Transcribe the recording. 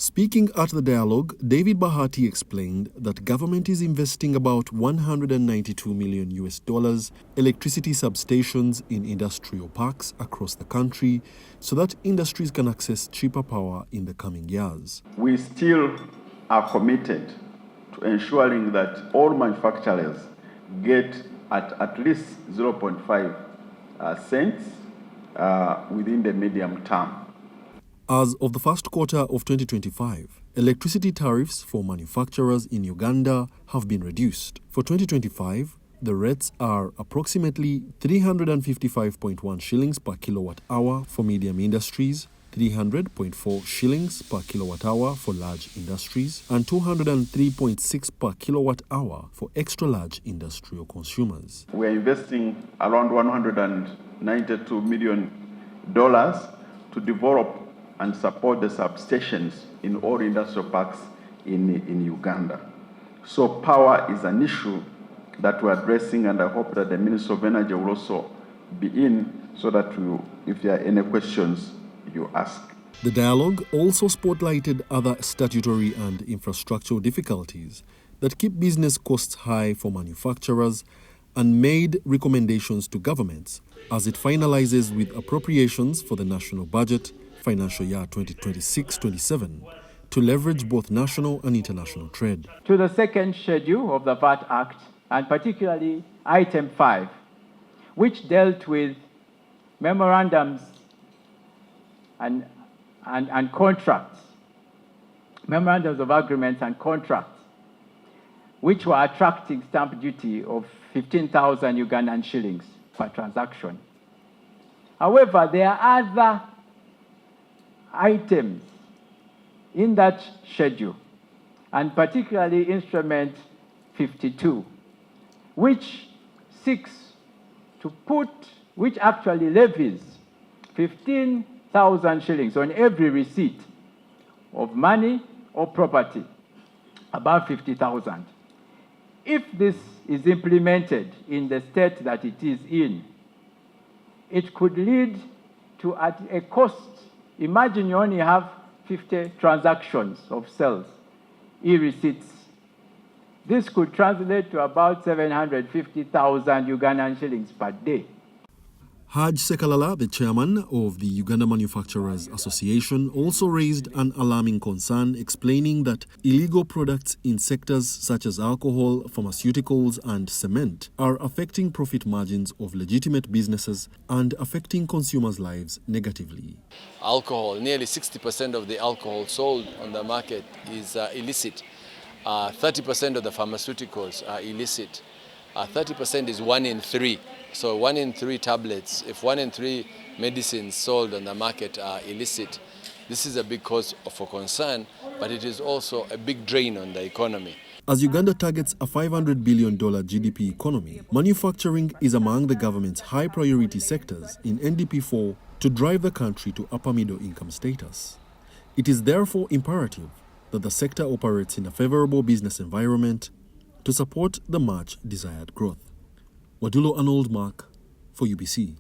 Speaking at the dialogue, David Bahati explained that government is investing about $192 million electricity substations in industrial parks across the country so that industries can access cheaper power in the coming years. We still are committed to ensuring that all manufacturers get at least 0.5 cents within the medium term. As of the first quarter of 2025, electricity tariffs for manufacturers in Uganda have been reduced. For 2025, the rates are approximately 355.1 shillings per kilowatt hour for medium industries, 300.4 shillings per kilowatt hour for large industries, and 203.6 per kilowatt hour for extra large industrial consumers. We are investing around $192 million to develop and support the substations in all industrial parks in Uganda. So power is an issue that we're addressing, and I hope that the Minister of Energy will also be in so that if there are any questions, you ask. The dialogue also spotlighted other statutory and infrastructural difficulties that keep business costs high for manufacturers and made recommendations to governments as it finalizes with appropriations for the national budget financial year 2026-27 to leverage both national and international trade. To the second schedule of the VAT Act, and particularly Item 5, which dealt with memorandums and contracts, memorandums of agreements and contracts, which were attracting stamp duty of 15,000 Ugandan shillings per transaction. However, there are other items in that schedule, and particularly Instrument 52, which actually levies 15,000 shillings on every receipt of money or property above 50,000. If this is implemented in the state that it is in, it could lead to at a cost. Imagine you only have 50 transactions of sales, e-receipts. This could translate to about 750,000 Ugandan shillings per day. Haj Sekalala, the chairman of the Uganda Manufacturers Association, also raised an alarming concern, explaining that illegal products in sectors such as alcohol, pharmaceuticals, and cement are affecting profit margins of legitimate businesses and affecting consumers' lives negatively. Alcohol, nearly 60% of the alcohol sold on the market is illicit. 30% of the pharmaceuticals are illicit. 30% is 1 in 3. So 1 in 3 tablets, if 1 in 3 medicines sold on the market are illicit, this is a big cause for concern, but it is also a big drain on the economy. As Uganda targets a $500 billion GDP economy, manufacturing is among the government's high priority sectors in NDP IV to drive the country to upper middle income status. It is therefore imperative that the sector operates in a favorable business environment to support the much desired growth. Wadulo Arnold Mark for UBC.